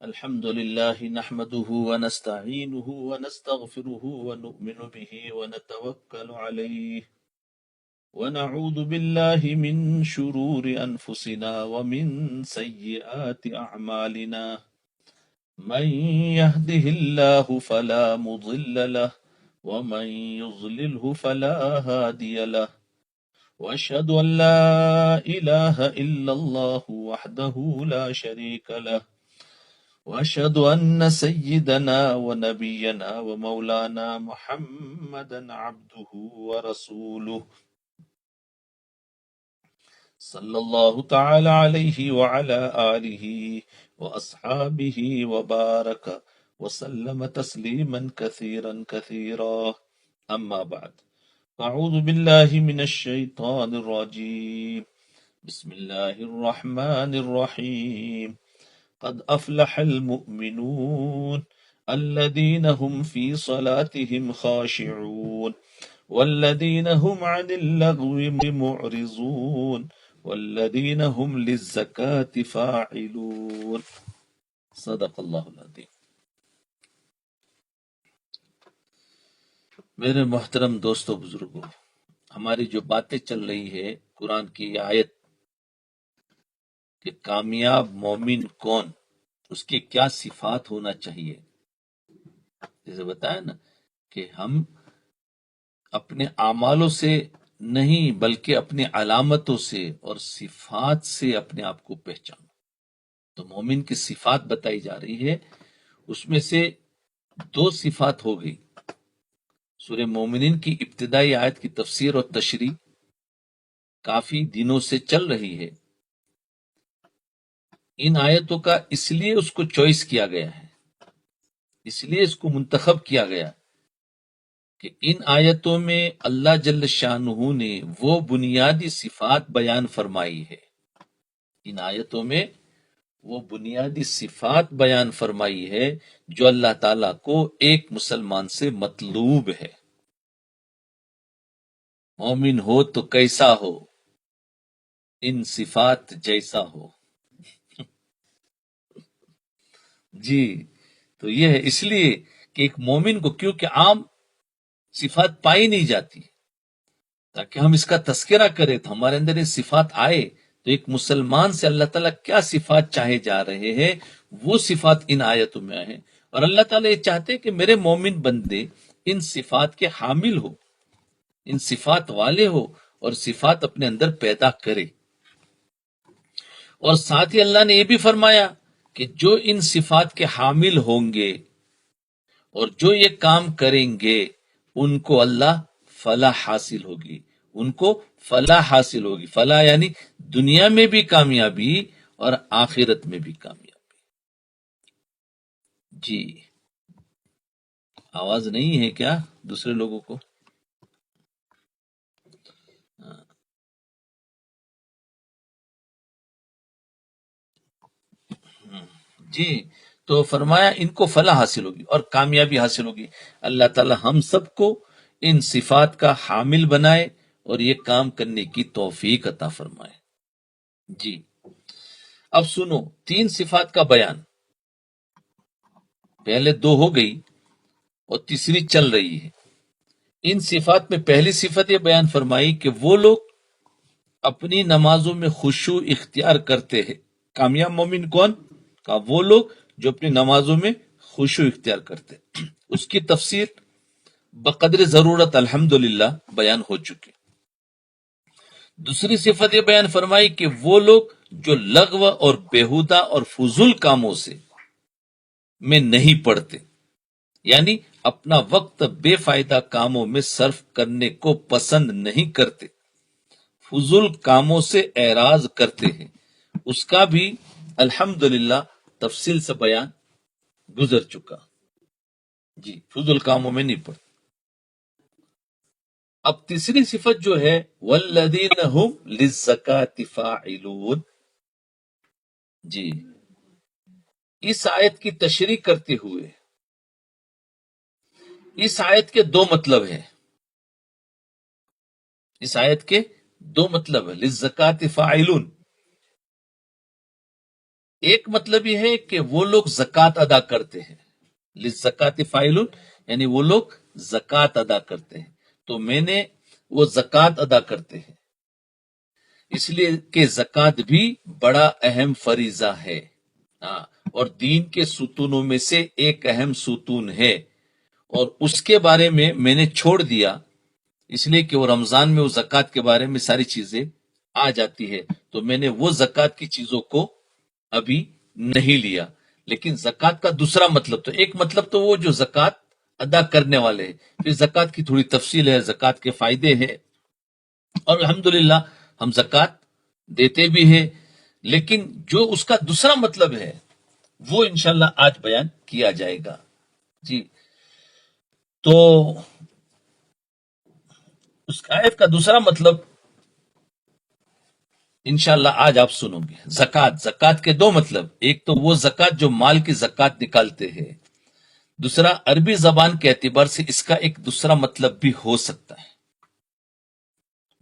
الحمد لله نحمده ونستعينه ونستغفره ونؤمن به ونتوكل عليه ونعوذ بالله من شرور أنفسنا ومن سيئات أعمالنا. من يهده الله فلا مضل له ومن يضلله فلا هادي له، وأشهد أن لا إله إلا الله وحده لا شريك له، وأشهد أن سيدنا ونبينا ومولانا محمدا عبده ورسوله، صلى الله تعالى عليه وعلى آله وأصحابه وبارك وسلم تسليما كثيرا كثيرا. أما بعد، أعوذ بالله من الشيطان الرجيم. بسم الله الرحمن الرحيم. قد أفلح المؤمنون الذين هم في صلاتهم خاشعون والذين هم عن اللغو معرضون والذين هم للزكاة فاعلون. صدق اللہ العظیم. میرے محترم دوستو بزرگوں، ہماری جو باتیں چل رہی ہے قرآن کی آیت کہ کامیاب مومن کون، اس کی کیا صفات ہونا چاہیے. جیسے بتایا نا کہ ہم اپنے اعمالوں سے نہیں بلکہ اپنی علامتوں سے اور صفات سے اپنے آپ کو پہچانو. تو مومن کی صفات بتائی جا رہی ہے، اس میں سے دو صفات ہو گئی. سورہ مومنین کی ابتدائی آیت کی تفسیر اور تشریح کافی دنوں سے چل رہی ہے. ان آیتوں کا اس لیے اس کو چوائس کیا گیا ہے، اس لیے اس کو منتخب کیا گیا کہ ان آیتوں میں اللہ جل شانہ نے وہ بنیادی صفات بیان فرمائی ہے. ان آیتوں میں وہ بنیادی صفات بیان فرمائی ہے جو اللہ تعالیٰ کو ایک مسلمان سے مطلوب ہے. مومن ہو تو کیسا ہو، ان صفات جیسا ہو. جی، تو یہ ہے اس لیے کہ ایک مومن کو کیونکہ عام صفات پائی نہیں جاتی، تاکہ ہم اس کا تذکرہ کریں تو ہمارے اندر یہ صفات آئے. تو ایک مسلمان سے اللہ تعالیٰ کیا صفات چاہے جا رہے ہیں، وہ صفات ان آیتوں میں آئے. اور اللہ تعالیٰ یہ چاہتے کہ میرے مومن بندے ان صفات کے حامل ہو، ان صفات والے ہو اور صفات اپنے اندر پیدا کرے. اور ساتھ ہی اللہ نے یہ بھی فرمایا کہ جو ان صفات کے حامل ہوں گے اور جو یہ کام کریں گے ان کو اللہ فلاح حاصل ہوگی، ان کو فلاح حاصل ہوگی. فلاح یعنی دنیا میں بھی کامیابی اور آخرت میں بھی کامیابی. جی، آواز نہیں ہے کیا دوسرے لوگوں کو؟ جی، تو فرمایا ان کو فلاح حاصل ہوگی اور کامیابی حاصل ہوگی. اللہ تعالی ہم سب کو ان صفات کا حامل بنائے اور یہ کام کرنے کی توفیق عطا فرمائے. جی، اب سنو، تین صفات کا بیان، پہلے دو ہو گئی اور تیسری چل رہی ہے. ان صفات میں پہلی صفت یہ بیان فرمائی کہ وہ لوگ اپنی نمازوں میں خشوع اختیار کرتے ہیں. کامیاب مومن کون؟ کا وہ لوگ جو اپنی نمازوں میں خشوع اختیار کرتے ہیں. اس کی تفسیر بقدر ضرورت الحمدللہ بیان ہو چکی. دوسری صفت یہ بیان فرمائی کہ وہ لوگ جو لغو اور بیہودہ اور فضول کاموں سے میں نہیں پڑتے، یعنی اپنا وقت بے فائدہ کاموں میں صرف کرنے کو پسند نہیں کرتے، فضول کاموں سے اعراض کرتے ہیں. اس کا بھی الحمدللہ تفصیل سے بیان گزر چکا. جی، فضول کاموں میں نہیں پڑتے. اب تیسری صفت جو ہے والذین هم للزکاة فاعلون. جی، اس آیت کی تشریح کرتے ہوئے اس آیت کے دو مطلب ہیں. اس آیت کے دو مطلب ہے. للزکاة فاعلون، ایک مطلب یہ ہے کہ وہ لوگ زکوٰۃ ادا کرتے ہیں، للزکوٰۃ فاعلون، یعنی وہ لوگ زکوٰۃ ادا کرتے ہیں، تو میں نے وہ زکوٰۃ ادا کرتے ہیں، اس لیے کہ زکوٰۃ بھی بڑا اہم فریضہ ہے، ہاں، اور دین کے ستونوں میں سے ایک اہم ستون ہے، اور اس کے بارے میں نے چھوڑ دیا، اس لیے کہ وہ رمضان میں وہ زکوٰۃ کے بارے میں ساری چیزیں آ جاتی ہے، تو میں نے وہ زکوٰۃ کی چیزوں کو ابھی نہیں لیا۔ لیکن زکوٰۃ کا دوسرا مطلب، تو ایک مطلب تو وہ جو زکوٰۃ ادا کرنے والے ہیں، پھر زکوٰۃ کی تھوڑی تفصیل ہے، زکوٰۃ کے فائدے ہیں، اور الحمدللہ ہم زکوٰۃ دیتے بھی ہیں، لیکن جو اس کا دوسرا مطلب ہے وہ انشاءاللہ آج بیان کیا جائے گا۔ جی، تو اس آیت کا دوسرا مطلب انشاءاللہ آج آپ سنو گے۔ زکوٰۃ کے دو مطلب، ایک تو وہ زکوٰۃ جو مال کی زکوٰۃ نکالتے ہیں، دوسرا عربی زبان کے اعتبار سے اس کا ایک دوسرا مطلب بھی ہو سکتا ہے۔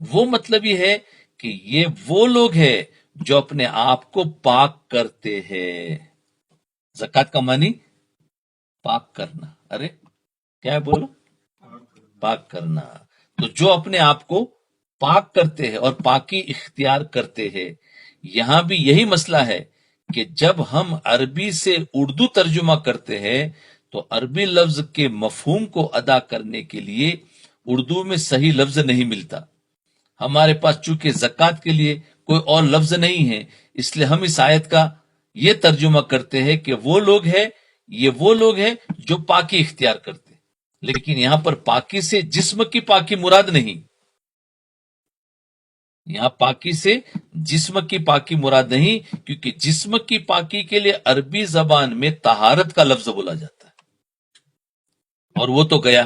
وہ مطلب یہ ہے کہ یہ وہ لوگ ہیں جو اپنے آپ کو پاک کرتے ہیں۔ زکوٰۃ کا معنی پاک کرنا، ارے کیا ہے بولو، پاک کرنا، تو جو اپنے آپ کو پاک کرتے ہیں اور پاکی اختیار کرتے ہیں۔ یہاں بھی یہی مسئلہ ہے کہ جب ہم عربی سے اردو ترجمہ کرتے ہیں تو عربی لفظ کے مفہوم کو ادا کرنے کے لیے اردو میں صحیح لفظ نہیں ملتا۔ ہمارے پاس چونکہ زکوٰۃ کے لیے کوئی اور لفظ نہیں ہے، اس لیے ہم اس آیت کا یہ ترجمہ کرتے ہیں کہ یہ وہ لوگ ہیں جو پاکی اختیار کرتے ہیں۔ لیکن یہاں پر پاکی سے جسم کی پاکی مراد نہیں، یہاں پاکی سے جسم کی پاکی مراد نہیں، کیونکہ جسم کی پاکی کے لیے عربی زبان میں طہارت کا لفظ بولا جاتا ہے، اور وہ تو گیا،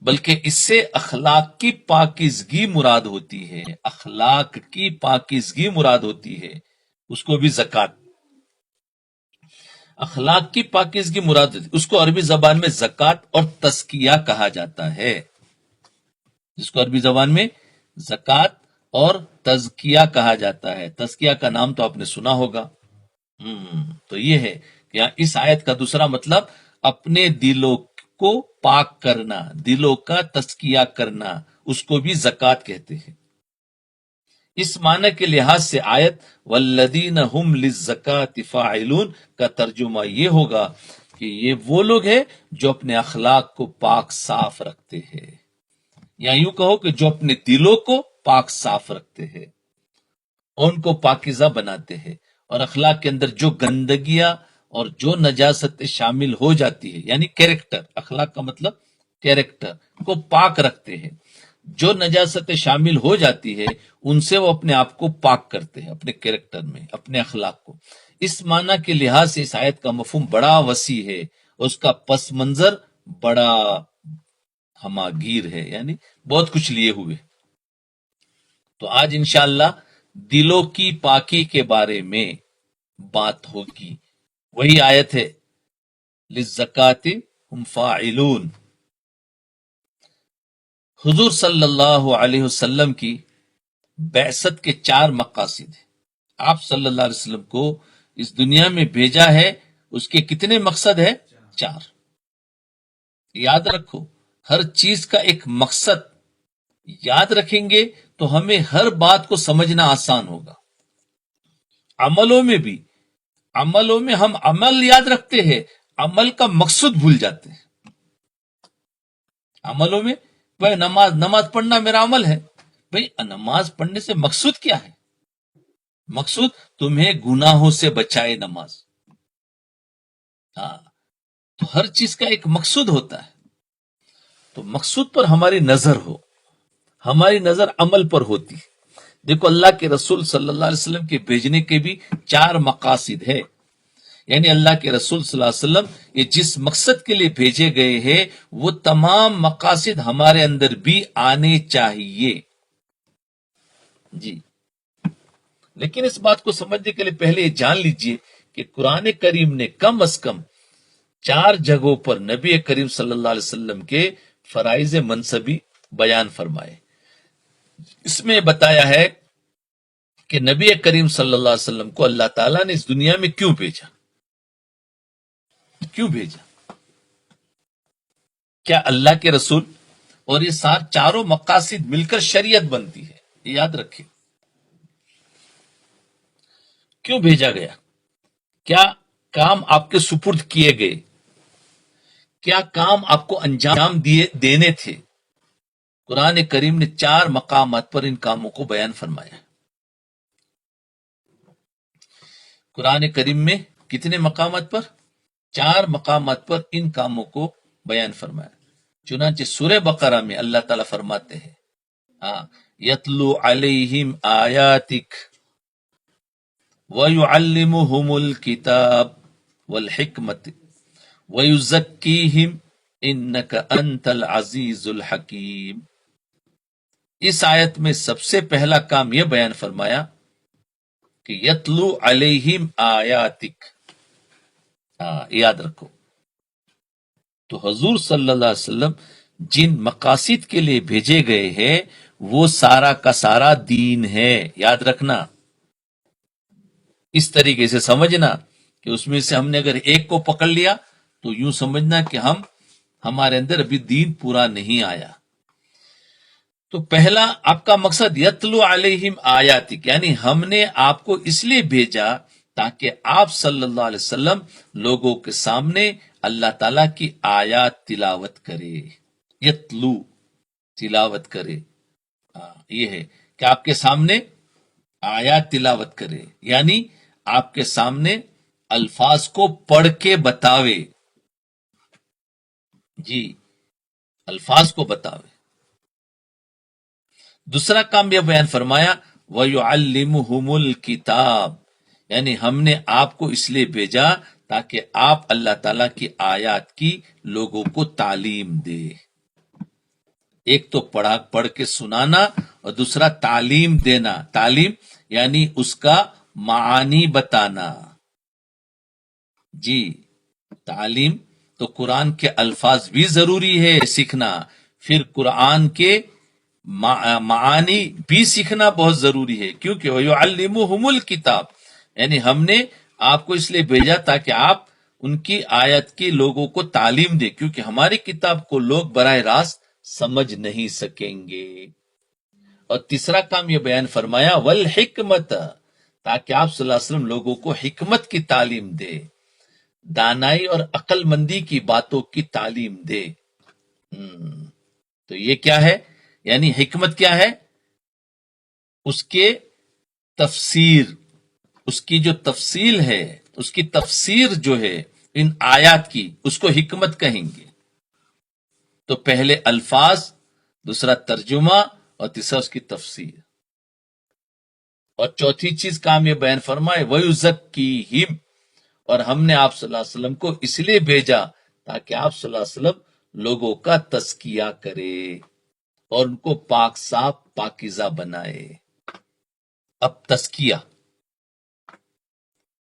بلکہ اس سے اخلاق کی پاکیزگی مراد ہوتی ہے، اخلاق کی پاکیزگی مراد ہوتی ہے، اس کو بھی زکوٰۃ، اخلاق کی پاکیزگی مراد ہوتی ہے، اس کو عربی زبان میں زکوٰۃ اور تزکیہ کہا جاتا ہے، جس کو عربی زبان میں زکوٰۃ اور تزکیہ کہا جاتا ہے۔ تزکیہ کا نام تو آپ نے سنا ہوگا۔ تو یہ ہے کہ اس آیت کا دوسرا مطلب اپنے دلوں کو پاک کرنا، دلوں کا تزکیہ کرنا، اس کو بھی زکوٰۃ کہتے ہیں۔ اس معنی کے لحاظ سے آیت والذین هم للزکاۃ فاعلون کا ترجمہ یہ ہوگا کہ یہ وہ لوگ ہیں جو اپنے اخلاق کو پاک صاف رکھتے ہیں، یا یوں کہو کہ جو اپنے دلوں کو پاک صاف رکھتے ہیں، ان کو پاکیزہ بناتے ہیں، اور اخلاق کے اندر جو گندگیاں اور جو نجاست شامل ہو جاتی ہے، یعنی کیریکٹر، اخلاق کا مطلب کیریکٹر کو پاک رکھتے ہیں، جو نجاست شامل ہو جاتی ہے ان سے وہ اپنے آپ کو پاک کرتے ہیں، اپنے کیریکٹر میں، اپنے اخلاق کو۔ اس معنی کے لحاظ سے اس آیت کا مفہوم بڑا وسیع ہے، اور اس کا پس منظر بڑا ہماگیر ہے، یعنی بہت کچھ لیے ہوئے۔ تو آج انشاءاللہ دلوں کی پاکی کے بارے میں بات ہوگی، وہی آیت ہے للزکاۃ ہم فاعلون۔ حضور صلی اللہ علیہ وسلم کی بعثت کے 4 مقاصد ہیں۔ آپ صلی اللہ علیہ وسلم کو اس دنیا میں بھیجا ہے، اس کے کتنے مقصد ہیں؟ 4۔ یاد رکھو، ہر چیز کا ایک مقصد یاد رکھیں گے تو ہمیں ہر بات کو سمجھنا آسان ہوگا۔ عملوں میں بھی، عملوں میں ہم عمل یاد رکھتے ہیں، عمل کا مقصد بھول جاتے ہیں۔ عملوں میں بھائی نماز پڑھنا میرا عمل ہے، بھائی نماز پڑھنے سے مقصود کیا ہے؟ مقصود تمہیں گناہوں سے بچائے نماز۔ ہاں، تو ہر چیز کا ایک مقصود ہوتا ہے، تو مقصود پر ہماری نظر ہو، ہماری نظر عمل پر ہوتی ہے۔ دیکھو اللہ کے رسول صلی اللہ علیہ وسلم کے بھیجنے کے بھی 4 مقاصد ہے، یعنی اللہ کے رسول صلی اللہ علیہ وسلم یہ جس مقصد کے لیے بھیجے گئے ہیں وہ تمام مقاصد ہمارے اندر بھی آنے چاہیے۔ جی، لیکن اس بات کو سمجھنے کے لیے پہلے یہ جان لیجئے کہ قرآن کریم نے کم از کم 4 جگہوں پر نبی کریم صلی اللہ علیہ وسلم کے فرائض منصبی بیان فرمائے۔ اس میں بتایا ہے کہ نبی کریم صلی اللہ علیہ وسلم کو اللہ تعالیٰ نے اس دنیا میں کیوں بھیجا؟ کیوں بھیجا؟ کیا اللہ کے رسول اور یہ چاروں مقاصد مل کر شریعت بنتی ہے؟ یہ یاد رکھیں. کیوں بھیجا گیا؟ کیا کام آپ کے سپرد کیے گئے؟ کیا کام آپ کو انجام دینے تھے؟ قرآن کریم نے 4 مقامات پر ان کاموں کو بیان فرمایا. قرآن کریم میں کتنے مقامات پر؟ 4 مقامات پر ان کاموں کو بیان فرمایا. چنانچہ سورہ بقرہ میں اللہ تعالیٰ فرماتے ہیں یتلو علیہم آیاتک وَيُعَلِّمُهُمُ الْكِتَابَ وَالْحِكْمَةِ وَيُزَكِّيهِمْ إِنَّكَ أَنْتَ الْعَزِيزُ الْحَكِيمُ. اس آیت میں سب سے پہلا کام یہ بیان فرمایا کہ یتلو علیہم آیاتک. یاد رکھو. تو حضور صلی اللہ علیہ وسلم جن مقاصد کے لیے بھیجے گئے ہیں وہ سارا کا سارا دین ہے. یاد رکھنا. اس طریقے سے سمجھنا کہ اس میں سے ہم نے اگر ایک کو پکڑ لیا تو یوں سمجھنا کہ ہمارے اندر ابھی دین پورا نہیں آیا. تو پہلا آپ کا مقصد یتلو علیہم آیاتک، یعنی ہم نے آپ کو اس لیے بھیجا تاکہ آپ صلی اللہ علیہ وسلم لوگوں کے سامنے اللہ تعالی کی آیات تلاوت کرے. یتلو تلاوت کرے، یہ ہے کہ آپ کے سامنے آیات تلاوت کرے، یعنی آپ کے سامنے الفاظ کو پڑھ کے بتاوے. جی، الفاظ کو بتاوے. دوسرا کام یہ بیان فرمایا وَيُعَلِّمُهُمُ الْكِتَابَ، یعنی ہم نے آپ کو اس لیے بھیجا تاکہ آپ اللہ تعالیٰ کی آیات کی لوگوں کو تعلیم دے. ایک تو پڑھ کے سنانا اور دوسرا تعلیم دینا. تعلیم یعنی اس کا معانی بتانا. جی، تعلیم تو قرآن کے الفاظ بھی ضروری ہے سیکھنا، پھر قرآن کے معانی بھی سیکھنا بہت ضروری ہے. کیونکہ وَيُعَلِّمُهُمُ الْكِتَابَ، یعنی ہم نے آپ کو اس لیے بھیجا تاکہ آپ ان کی آیت کی لوگوں کو تعلیم دیں، کیونکہ ہماری کتاب کو لوگ براہ راست سمجھ نہیں سکیں گے. اور تیسرا کام یہ بیان فرمایا والحکمت، تاکہ آپ صلی اللہ علیہ وسلم لوگوں کو حکمت کی تعلیم دے، دانائی اور عقل مندی کی باتوں کی تعلیم دے. تو یہ کیا ہے؟ یعنی حکمت کیا ہے؟ اس کے تفسیر، اس کی جو تفصیل ہے، اس کی تفسیر جو ہے ان آیات کی، اس کو حکمت کہیں گے. تو پہلے الفاظ، دوسرا ترجمہ اور تیسرا اس کی تفسیر. اور چوتھی چیز کام یہ بیان فرمائے وَيُزَكِّيهِمْ، اور ہم نے آپ صلی اللہ علیہ وسلم کو اس لیے بھیجا تاکہ آپ صلی اللہ علیہ وسلم لوگوں کا تزکیہ کرے اور ان کو پاک صاف پاکیزہ بنائے. اب تزکیہ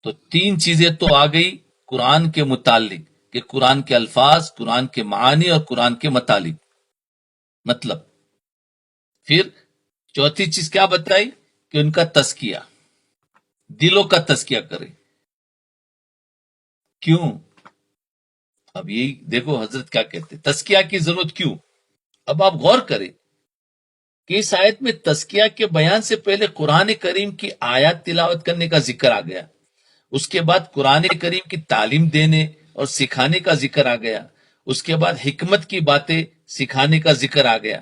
تو 3 چیزیں تو آ گئی قرآن کے متعلق کہ قرآن کے الفاظ، قرآن کے معانی اور قرآن کے مطلب. پھر چوتھی چیز کیا بتائی کہ ان کا تزکیہ، دلوں کا تزکیہ کرے. کیوں؟ اب یہی دیکھو حضرت کیا کہتے ہیں، تزکیہ کی ضرورت کیوں. اب آپ غور کریں کہ اس آیت میں تزکیہ کے بیان سے پہلے قرآن کریم کی آیات تلاوت کرنے کا ذکر آ گیا، اس کے بعد قرآن کریم کی تعلیم دینے اور سکھانے کا ذکر آ گیا، اس کے بعد حکمت کی باتیں سکھانے کا ذکر آ گیا.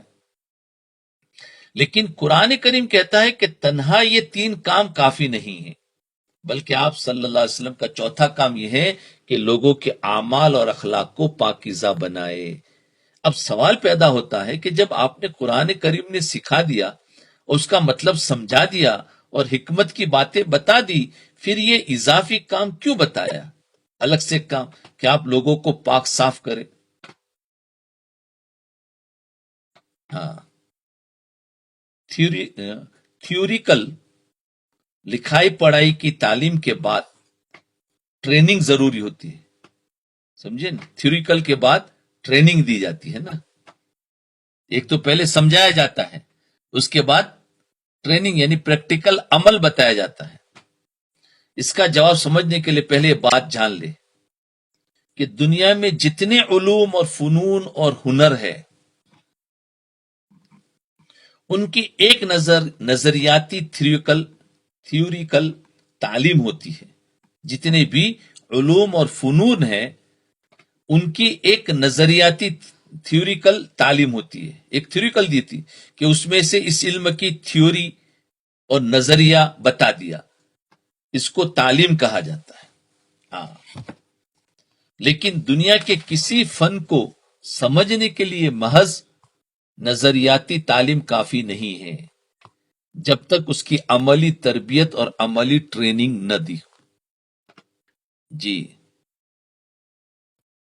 لیکن قرآن کریم کہتا ہے کہ تنہا یہ 3 کام کافی نہیں ہیں، بلکہ آپ صلی اللہ علیہ وسلم کا چوتھا کام یہ ہے کہ لوگوں کے اعمال اور اخلاق کو پاکیزہ بنائے. اب سوال پیدا ہوتا ہے کہ جب آپ نے قرآن کریم نے سکھا دیا، اس کا مطلب سمجھا دیا اور حکمت کی باتیں بتا دی، پھر یہ اضافی کام کیوں بتایا، الگ سے کام کہ آپ لوگوں کو پاک صاف کریں. تھیوریکل لکھائی پڑھائی کی تعلیم کے بعد ٹریننگ ضروری ہوتی ہے، سمجھے نا. تھیوریکل کے بعد ٹریننگ دی جاتی ہے نا. ایک تو پہلے سمجھایا جاتا ہے، اس کے بعد ٹریننگ یعنی پریکٹیکل عمل بتایا جاتا ہے؟ اس کا جواب سمجھنے کے لیے پہلے یہ بات جان لے کہ دنیا میں جتنے علوم اور فنون اور ہنر ہے ان کی ایک نظریاتی تھیوریکل تعلیم ہوتی ہے. جتنے بھی علوم اور فنون ہیں ان کی ایک نظریاتی تھیوریکل تعلیم ہوتی ہے. ایک تھیوریکل دی تھی کہ اس میں سے اس علم کی تھیوری اور نظریہ بتا دیا، اس کو تعلیم کہا جاتا ہے. ہاں، لیکن دنیا کے کسی فن کو سمجھنے کے لیے محض نظریاتی تعلیم کافی نہیں ہے جب تک اس کی عملی تربیت اور عملی ٹریننگ نہ دی. جی،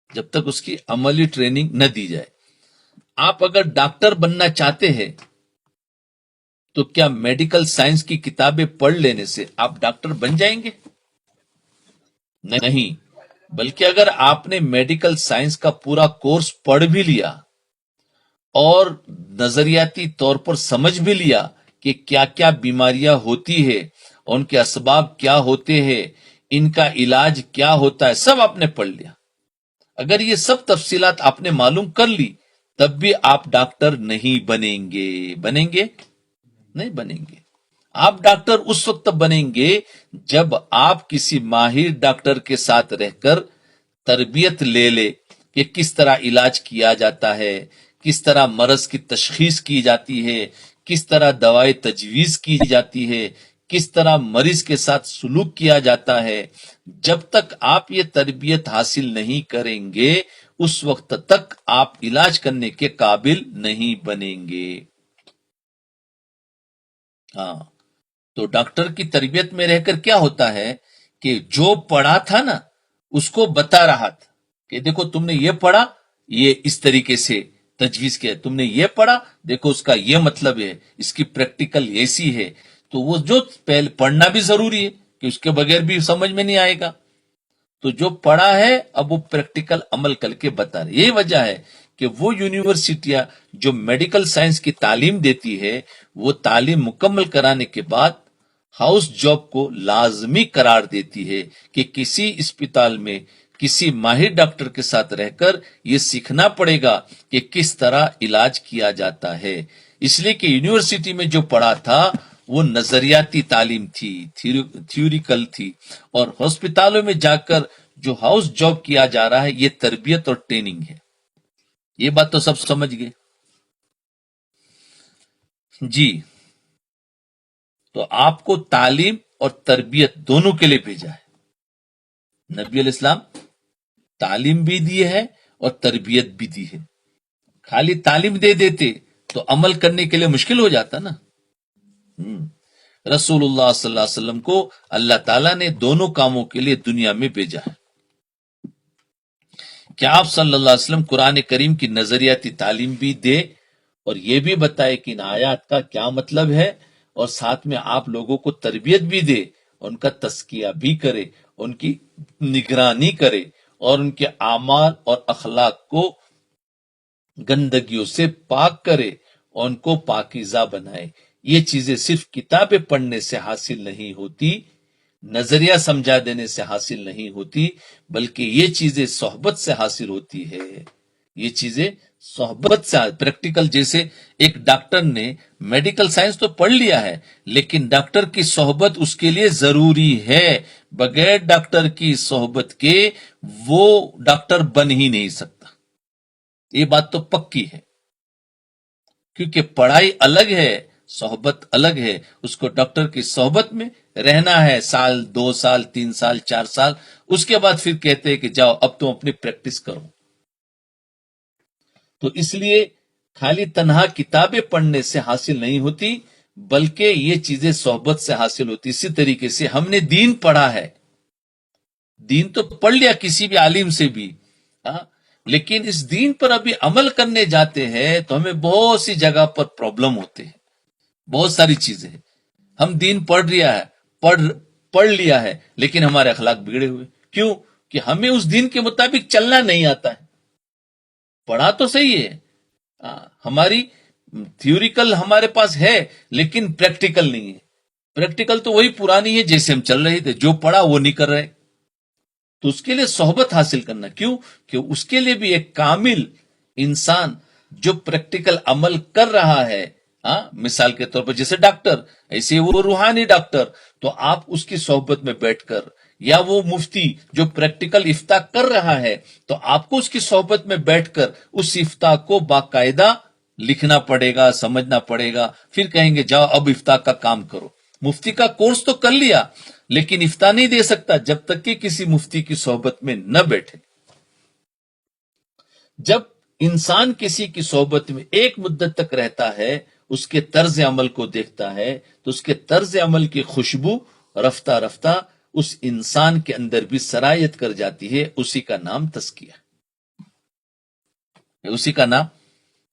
جب تک اس کی عملی ٹریننگ نہ دی جائے. آپ اگر ڈاکٹر بننا چاہتے ہیں تو کیا میڈیکل سائنس کی کتابیں پڑھ لینے سے آپ ڈاکٹر بن جائیں گے؟ نہیں، بلکہ اگر آپ نے میڈیکل سائنس کا پورا کورس پڑھ بھی لیا اور نظریاتی طور پر سمجھ بھی لیا کہ کیا کیا بیماریاں ہوتی ہے، ان کے اسباب کیا ہوتے ہیں، ان کا علاج کیا ہوتا ہے، سب آپ نے پڑھ لیا. اگر یہ سب تفصیلات آپ نے معلوم کر لی تب بھی آپ ڈاکٹر نہیں بنیں گے. بنیں گے؟ نہیں بنیں گے. آپ ڈاکٹر اس وقت بنیں گے جب آپ کسی ماہر ڈاکٹر کے ساتھ رہ کر تربیت لے لے کہ کس طرح علاج کیا جاتا ہے، کس طرح مرض کی تشخیص کی جاتی ہے، کس طرح دوائی تجویز کی جاتی ہے، کس طرح مریض کے ساتھ سلوک کیا جاتا ہے. جب تک آپ یہ تربیت حاصل نہیں کریں گے اس وقت تک آپ علاج کرنے کے قابل نہیں بنیں گے. ہاں، تو ڈاکٹر کی تربیت میں رہ کر کیا ہوتا ہے کہ جو پڑھا تھا نا اس کو بتا رہا تھا کہ دیکھو تم نے یہ پڑھا، یہ اس طریقے سے تجویز کیا، تم نے یہ پڑھا، دیکھو اس کا یہ مطلب ہے، اس کی پریکٹیکل ایسی ہے. تو وہ جو پہلے پڑھنا بھی ضروری ہے کہ اس کے بغیر بھی سمجھ میں نہیں آئے گا. تو جو پڑھا ہے اب وہ پریکٹیکل عمل کر کے بتا رہے. یہی وجہ ہے کہ وہ یونیورسٹیاں جو میڈیکل سائنس کی تعلیم دیتی ہے وہ تعلیم مکمل کرانے کے بعد ہاؤس جاب کو لازمی قرار دیتی ہے کہ کسی اسپتال میں کسی ماہر ڈاکٹر کے ساتھ رہ کر یہ سیکھنا پڑے گا کہ کس طرح علاج کیا جاتا ہے. اس لیے کہ یونیورسٹی میں جو پڑھا تھا وہ نظریاتی تعلیم تھی، تھیوریکل تھی، اور ہسپتالوں میں جا کر جو ہاؤس جاب کیا جا رہا ہے یہ تربیت اور ٹریننگ ہے. یہ بات تو سب سمجھ گئے. جی، تو آپ کو تعلیم اور تربیت دونوں کے لیے بھیجا ہے. نبی علیہ السلام تعلیم بھی دی ہے اور تربیت بھی دی ہے. خالی تعلیم دے دیتے تو عمل کرنے کے لیے مشکل ہو جاتا نا. رسول اللہ صلی اللہ علیہ وسلم کو اللہ تعالیٰ نے دونوں کاموں کے لیے دنیا میں بھیجا ہے. کیا آپ صلی اللہ علیہ وسلم قرآن کریم کی نظریاتی تعلیم بھی دے اور یہ بھی بتائے کہ ان آیات کا کیا مطلب ہے، اور ساتھ میں آپ لوگوں کو تربیت بھی دے، ان کا تزکیہ بھی کرے، ان کی نگرانی کرے اور ان کے اعمال اور اخلاق کو گندگیوں سے پاک کرے اور ان کو پاکیزہ بنائے. یہ چیزیں صرف کتابیں پڑھنے سے حاصل نہیں ہوتی، نظریہ سمجھا دینے سے حاصل نہیں ہوتی، بلکہ یہ چیزیں صحبت سے حاصل ہوتی ہے. یہ چیزیں صحبت سے پریکٹیکل. جیسے ایک ڈاکٹر نے میڈیکل سائنس تو پڑھ لیا ہے لیکن ڈاکٹر کی صحبت اس کے لیے ضروری ہے. بغیر ڈاکٹر کی صحبت کے وہ ڈاکٹر بن ہی نہیں سکتا. یہ بات تو پکی ہے، کیونکہ پڑھائی الگ ہے، صحبت الگ ہے. اس کو ڈاکٹر کی صحبت میں رہنا ہے 1 سال 2 سال 3 سال 4 سال، اس کے بعد پھر کہتے ہیں کہ جاؤ اب تم اپنی پریکٹس کرو. تو اس لیے خالی تنہا کتابیں پڑھنے سے حاصل نہیں ہوتی بلکہ یہ چیزیں صحبت سے حاصل ہوتی. اسی طریقے سے ہم نے دین پڑھا ہے، دین تو پڑھ لیا کسی بھی عالم سے بھی، ہاں، لیکن اس دین پر ابھی عمل کرنے جاتے ہیں تو ہمیں بہت سی جگہ پر پرابلم ہوتے ہیں. بہت ساری چیزیں ہیں. ہم دین پڑھ لیا ہے لیکن ہمارے اخلاق بگڑے ہوئے. کیوں؟ کہ ہمیں اس دین کے مطابق چلنا نہیں آتا ہے. پڑھا تو صحیح ہے، ہماری تھیوریکل ہمارے پاس ہے لیکن پریکٹیکل نہیں ہے. پریکٹیکل تو وہی پرانی ہے جیسے ہم چل رہے تھے، جو پڑھا وہ نہیں کر رہے. تو اس کے لیے صحبت حاصل کرنا. کیوں؟ کہ اس کے لیے بھی ایک کامل انسان جو پریکٹیکل عمل کر رہا ہے. ہاں، مثال کے طور پر جیسے ڈاکٹر، ایسے وہ روحانی ڈاکٹر، تو آپ اس کی صحبت میں بیٹھ کر، یا وہ مفتی جو پریکٹیکل افتاء کر رہا ہے، تو آپ کو اس کی صحبت میں بیٹھ کر اس افتاء کو باقاعدہ لکھنا پڑے گا، سمجھنا پڑے گا. پھر کہیں گے جاؤ اب افتاء کا کام کرو. مفتی کا کورس تو کر لیا لیکن افتاء نہیں دے سکتا جب تک کہ کسی مفتی کی صحبت میں نہ بیٹھے. جب انسان کسی کی صحبت میں ایک مدت تک رہتا ہے، اس کے طرز عمل کو دیکھتا ہے، تو اس کے طرز عمل کی خوشبو رفتہ رفتہ اس انسان کے اندر بھی سرایت کر جاتی ہے. اسی کا نام تزکیہ، اسی کا نام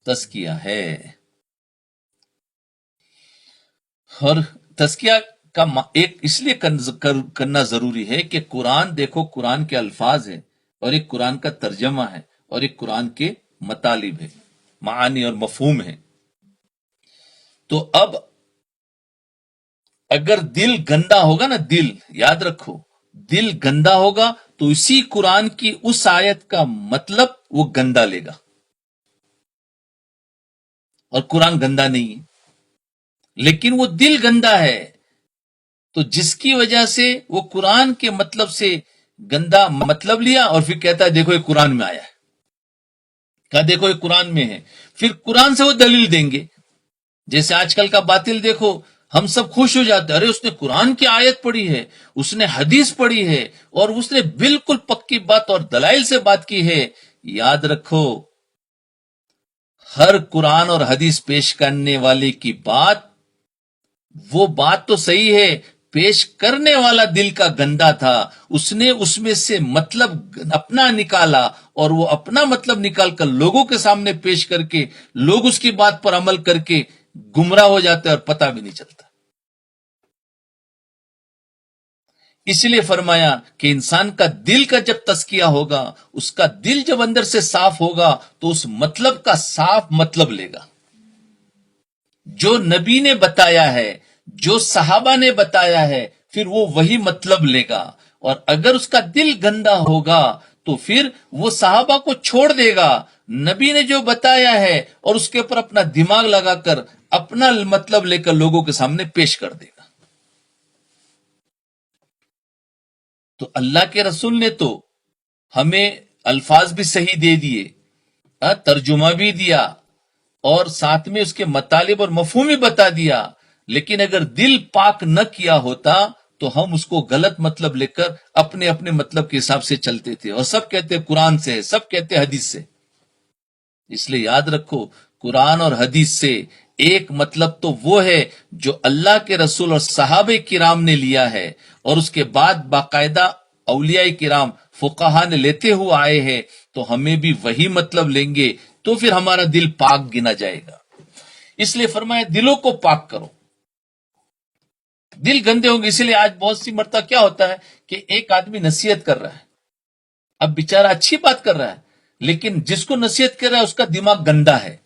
تزکیہ ہے. اور تزکیہ کا ایک اس لیے کرنا ضروری ہے کہ قرآن، دیکھو قرآن کے الفاظ ہیں، اور ایک قرآن کا ترجمہ ہے، اور ایک قرآن کے مطالب ہے، معانی اور مفہوم ہے. تو اب اگر دل گندا ہوگا نا، دل یاد رکھو، دل گندا ہوگا تو اسی قرآن کی اس آیت کا مطلب وہ گندا لے گا، اور قرآن گندا نہیں ہے لیکن وہ دل گندا ہے. تو جس کی وجہ سے وہ قرآن کے مطلب سے گندا مطلب لیا، اور پھر کہتا ہے دیکھو یہ قرآن میں آیا ہے، کہا دیکھو یہ قرآن میں ہے. پھر قرآن سے وہ دلیل دیں گے. جیسے آج کل کا باطل دیکھو، ہم سب خوش ہو جاتے ہیں، ارے اس نے قرآن کی آیت پڑھی ہے، اس نے حدیث پڑھی ہے، اور اس نے بالکل پکی بات اور دلائل سے بات کی ہے. یاد رکھو، ہر قرآن اور حدیث پیش کرنے والے کی بات، وہ بات تو صحیح ہے، پیش کرنے والا دل کا گندا تھا. اس نے اس میں سے مطلب اپنا نکالا، اور وہ اپنا مطلب نکال کر لوگوں کے سامنے پیش کر کے لوگ اس کی بات پر عمل کر کے گمراہ ہو جاتے اور پتہ بھی نہیں چلتا. اس لیے فرمایا کہ انسان کا دل کا جب تزکیہ ہوگا، اس کا دل جب اندر سے صاف ہوگا، تو اس مطلب کا صاف مطلب لے گا جو نبی نے بتایا ہے، جو صحابہ نے بتایا ہے، پھر وہ وہی مطلب لے گا. اور اگر اس کا دل گندا ہوگا تو پھر وہ صحابہ کو چھوڑ دے گا، نبی نے جو بتایا ہے اور اس کے اوپر اپنا دماغ لگا کر اپنا مطلب لے کر لوگوں کے سامنے پیش کر دے گا. تو اللہ کے رسول نے تو ہمیں الفاظ بھی صحیح دے دیے، ترجمہ بھی دیا، اور ساتھ میں اس کے مطالب اور مفہوم بھی بتا دیا. لیکن اگر دل پاک نہ کیا ہوتا تو ہم اس کو غلط مطلب لے کر اپنے اپنے مطلب کے حساب سے چلتے تھے، اور سب کہتے قرآن سے ہے، سب کہتے حدیث سے. اس لیے یاد رکھو، قرآن اور حدیث سے ایک مطلب تو وہ ہے جو اللہ کے رسول اور صحابہ کرام نے لیا ہے، اور اس کے بعد باقاعدہ اولیاء کرام فقہا نے لیتے ہوئے آئے ہیں. تو ہمیں بھی وہی مطلب لیں گے تو پھر ہمارا دل پاک گنا جائے گا. اس لیے فرمایا دلوں کو پاک کرو. دل گندے ہوں گے. اسی لیے آج بہت سی مرتبہ کیا ہوتا ہے کہ ایک آدمی نصیحت کر رہا ہے، اب بیچارہ اچھی بات کر رہا ہے، لیکن جس کو نصیحت کر رہا ہے اس کا دماغ گندا ہے.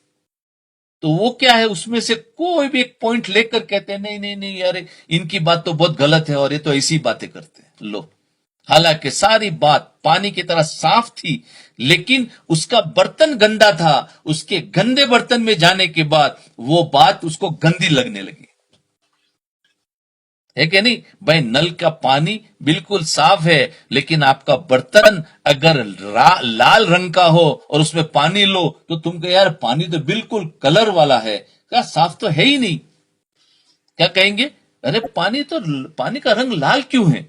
تو وہ کیا ہے، اس میں سے کوئی بھی ایک پوائنٹ لے کر کہتے ہیں نہیں نہیں نہیں یار، ان کی بات تو بہت غلط ہے، اور یہ تو ایسی باتیں کرتے ہیں. لو، حالانکہ ساری بات پانی کی طرح صاف تھی، لیکن اس کا برتن گندا تھا. اس کے گندے برتن میں جانے کے بعد وہ بات اس کو گندی لگنے لگی. ہے کہ نہیں بھائی؟ نل کا پانی بالکل صاف ہے، لیکن آپ کا برتن اگر لال رنگ کا ہو اور اس میں پانی لو تو تم کہ یار پانی تو بالکل کلر والا ہے، کیا صاف تو ہے ہی نہیں. کیا کہیں گے؟ ارے پانی کا رنگ لال کیوں ہے؟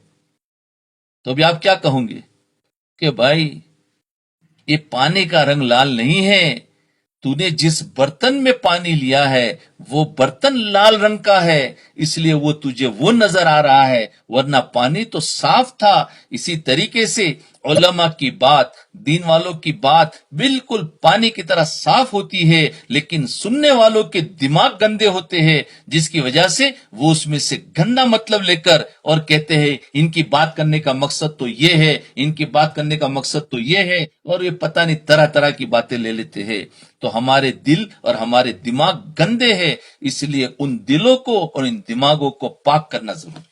تو ابھی آپ کیا کہوں گے کہ بھائی یہ پانی کا رنگ لال نہیں ہے، تو نے جس برتن میں پانی لیا ہے وہ برتن لال رنگ کا ہے، اس لیے وہ تجھے وہ نظر آ رہا ہے، ورنہ پانی تو صاف تھا. اسی طریقے سے علماء کی بات، دین والوں کی بات بالکل پانی کی طرح صاف ہوتی ہے، لیکن سننے والوں کے دماغ گندے ہوتے ہیں، جس کی وجہ سے وہ اس میں سے گندا مطلب لے کر اور کہتے ہیں ان کی بات کرنے کا مقصد تو یہ ہے، ان کی بات کرنے کا مقصد تو یہ ہے، اور یہ پتہ نہیں طرح طرح کی باتیں لے لیتے ہیں۔ تو ہمارے دل اور ہمارے دماغ گندے ہیں، اس لیے ان دلوں کو اور ان دماغوں کو پاک کرنا ضروری ہے۔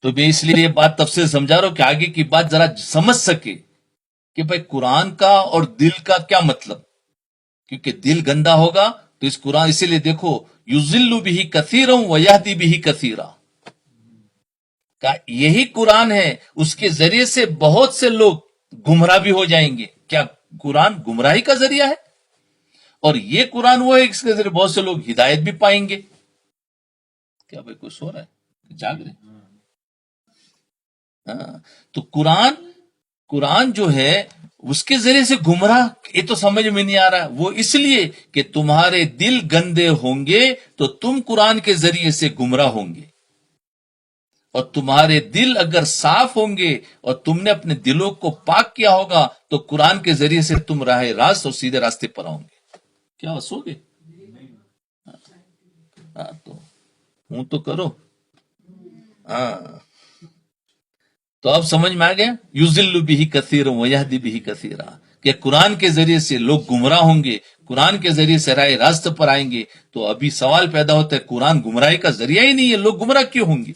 تو میں اس لیے یہ بات تفصیل سمجھا رہا ہوں کہ آگے کی بات ذرا سمجھ سکے کہ بھائی قرآن کا اور دل کا کیا مطلب، کیونکہ دل گندا ہوگا تو اس قرآن، اسی لیے دیکھو یضل بہ کثیرا ویہدی بہ کثیرا، کا یہی قرآن ہے، اس کے ذریعے سے بہت سے لوگ گمراہ بھی ہو جائیں گے۔ کیا قرآن گمراہی کا ذریعہ ہے؟ اور یہ قرآن وہ ہے اس کے ذریعے بہت سے لوگ ہدایت بھی پائیں گے۔ کیا بھائی کوئی سو رہا ہے، جاگ رہے ہیں؟ ہاں، تو قرآن جو ہے اس کے ذریعے سے گمراہ، یہ تو سمجھ میں نہیں آ رہا، وہ اس لیے کہ تمہارے دل گندے ہوں گے تو تم قرآن کے ذریعے سے گمراہ ہوں گے، اور تمہارے دل اگر صاف ہوں گے اور تم نے اپنے دلوں کو پاک کیا ہوگا تو قرآن کے ذریعے سے تم راہ راست اور سیدھے راستے پر آؤ گے۔ کیا سو گے؟ ہاں، تو ہوں تو کرو۔ ہاں، تو اب سمجھ میں آ گیا، یضل بہ کثیرا ویہدی بہ کثیرا، کہ قرآن کے ذریعے سے لوگ گمراہ ہوں گے، قرآن کے ذریعے سے راہ راست پر آئیں گے۔ تو ابھی سوال پیدا ہوتا ہے قرآن گمراہی کا ذریعہ ہی نہیں ہے، لوگ گمراہ کیوں ہوں گے؟